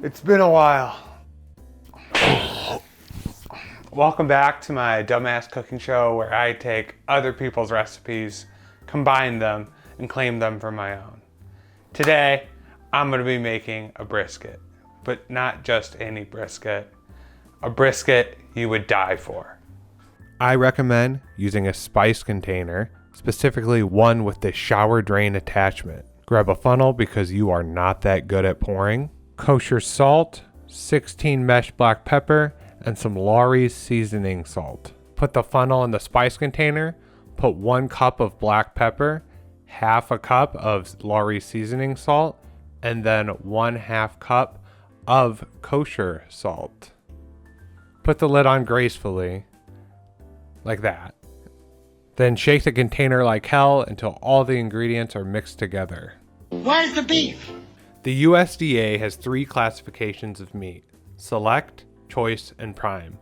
It's been a while. Welcome back to my dumbass cooking show where I take other people's recipes, combine them, and claim them for my own. Today, I'm gonna be making a brisket, but not just any brisket. A brisket you would die for. I recommend using a spice container, specifically one with the shower drain attachment. Grab a funnel because you are not that good at pouring. Kosher salt, 16 mesh black pepper, and some Lawry's seasoning salt. Put the funnel in the spice container, put 1 cup of black pepper, half a cup of Lawry's seasoning salt, and then 1/2 cup of kosher salt. Put the lid on gracefully, like that. Then shake the container like hell until all the ingredients are mixed together. Where's the beef? The USDA has 3 classifications of meat: select, choice, and prime.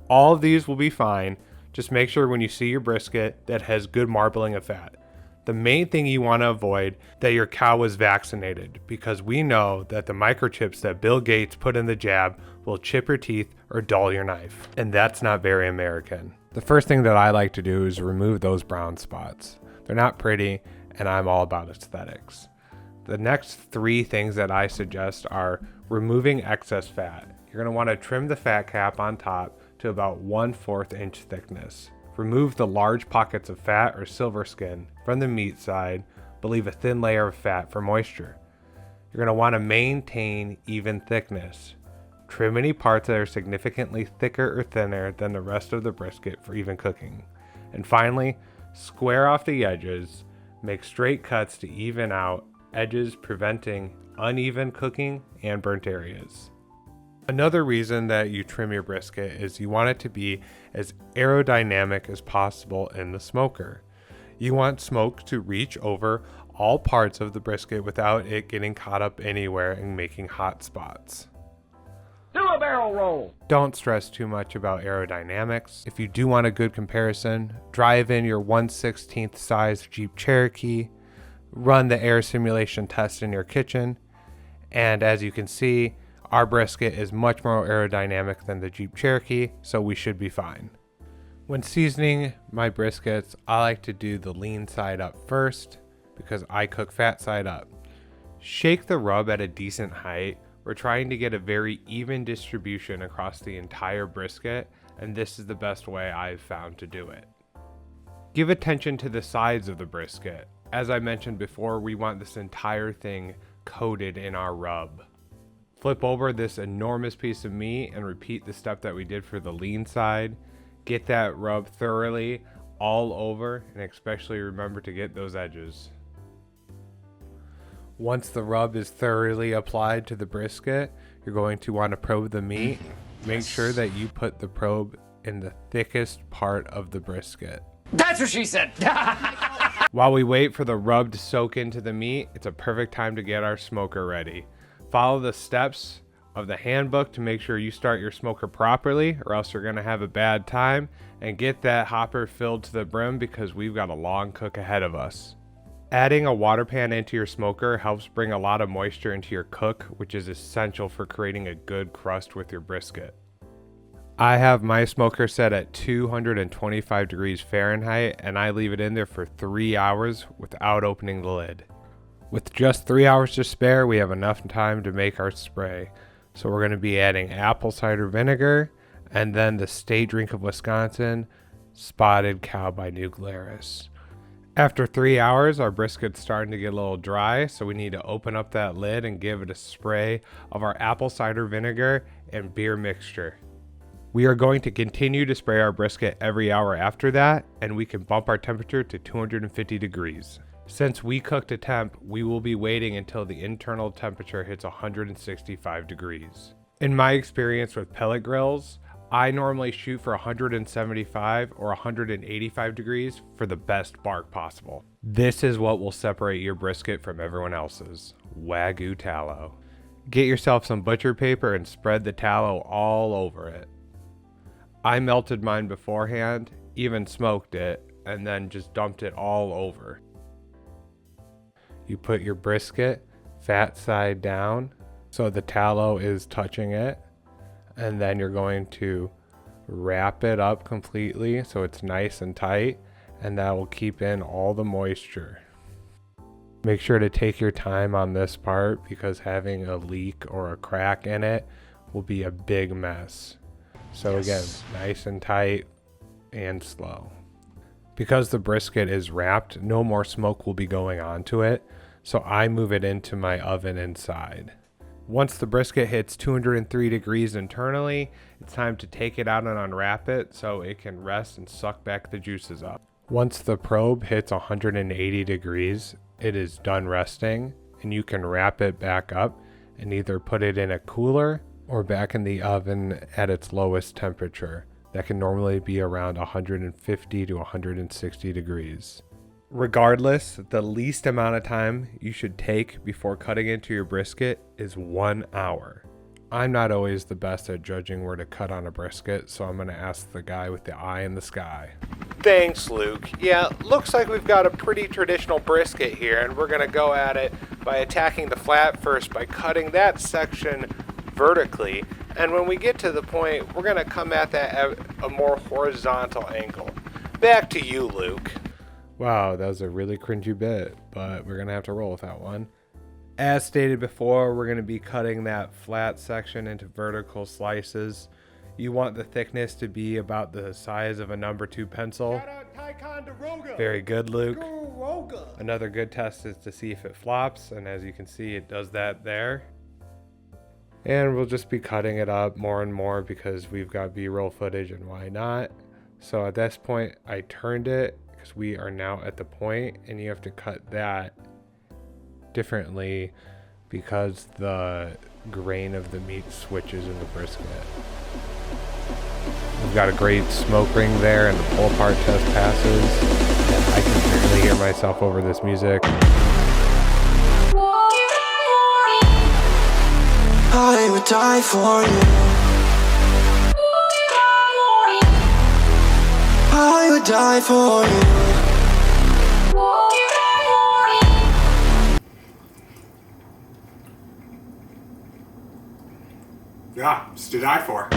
All of these will be fine. Just make sure when you see your brisket that has good marbling of fat. The main thing you want to avoid that your cow is vaccinated, because we know that the microchips that Bill Gates put in the jab will chip your teeth or dull your knife. And that's not very American. The first thing that I like to do is remove those brown spots. They're not pretty, and I'm all about aesthetics. The next 3 things that I suggest are removing excess fat. You're going to want to trim the fat cap on top to about 1/4 inch thickness. Remove the large pockets of fat or silver skin from the meat side, but leave a thin layer of fat for moisture. You're going to want to maintain even thickness. Trim any parts that are significantly thicker or thinner than the rest of the brisket for even cooking. And finally, square off the edges. Make straight cuts to even out edges, preventing uneven cooking and burnt areas. Another reason that you trim your brisket is you want it to be as aerodynamic as possible in the smoker. You want smoke to reach over all parts of the brisket without it getting caught up anywhere and making hot spots. Do a barrel roll. Don't stress too much about aerodynamics. If you do want a good comparison, drive in your 1/16 size Jeep Cherokee, run the air simulation test in your kitchen, and as you can see, our brisket is much more aerodynamic than the Jeep Cherokee, so we should be fine. When seasoning my briskets, I like to do the lean side up first because I cook fat side up. Shake the rub at a decent height. We're trying to get a very even distribution across the entire brisket, and this is the best way I've found to do it. Give attention to the sides of the brisket. As I mentioned before, we want this entire thing coated in our rub. Flip over this enormous piece of meat and repeat the step that we did for the lean side. Get that rub thoroughly all over, and especially remember to get those edges. Once the rub is thoroughly applied to the brisket, you're going to want to probe the meat. Make sure that you put the probe in the thickest part of the brisket. That's what she said. While we wait for the rub to soak into the meat, it's a perfect time to get our smoker ready. Follow the steps of the handbook to make sure you start your smoker properly, or else you're going to have a bad time, and get that hopper filled to the brim because we've got a long cook ahead of us. Adding a water pan into your smoker helps bring a lot of moisture into your cook, which is essential for creating a good crust with your brisket. I have my smoker set at 225 degrees Fahrenheit, and I leave it in there for 3 hours without opening the lid. With just 3 hours to spare, we have enough time to make our spray. So we're going to be adding apple cider vinegar, and then the state drink of Wisconsin, Spotted Cow by New Glarus. After 3 hours, our brisket's starting to get a little dry, so we need to open up that lid and give it a spray of our apple cider vinegar and beer mixture. We are going to continue to spray our brisket every hour after that, and we can bump our temperature to 250 degrees. Since we cooked a temp, we will be waiting until the internal temperature hits 165 degrees. In my experience with pellet grills, I normally shoot for 175 or 185 degrees for the best bark possible. This is what will separate your brisket from everyone else's: Wagyu tallow. Get yourself some butcher paper and spread the tallow all over it. I melted mine beforehand, even smoked it, and then just dumped it all over. You put your brisket fat side down so the tallow is touching it. And then you're going to wrap it up completely so it's nice and tight, and that will keep in all the moisture. Make sure to take your time on this part because having a leak or a crack in it will be a big mess. So again, nice and tight and slow. Because the brisket is wrapped, no more smoke will be going onto it, so I move it into my oven inside. Once the brisket hits 203 degrees internally, it's time to take it out and unwrap it so it can rest and suck back the juices up. Once the probe hits 180 degrees, it is done resting, and you can wrap it back up and either put it in a cooler or back in the oven at its lowest temperature. That can normally be around 150 to 160 degrees. Regardless, the least amount of time you should take before cutting into your brisket is 1 hour. I'm not always the best at judging where to cut on a brisket, so I'm going to ask the guy with the eye in the sky. Thanks, Luke. Yeah, looks like we've got a pretty traditional brisket here, and we're going to go at it by attacking the flat first by cutting that section vertically. And when we get to the point, we're going to come at that at a more horizontal angle. Back to you, Luke. Wow, that was a really cringy bit, but we're going to have to roll with that one. As stated before, we're going to be cutting that flat section into vertical slices. You want the thickness to be about the size of a number 2 pencil. Very good, Luke. Another good test is to see if it flops, and as you can see, it does that there. And we'll just be cutting it up more and more because we've got B-roll footage, and why not? So at this point, I turned it because we are now at the point, and you have to cut that differently because the grain of the meat switches in the brisket. We've got a great smoke ring there, and the pull apart test passes. And I can barely hear myself over this music. I would die for you. I would die for you. Yeah, it's to die for.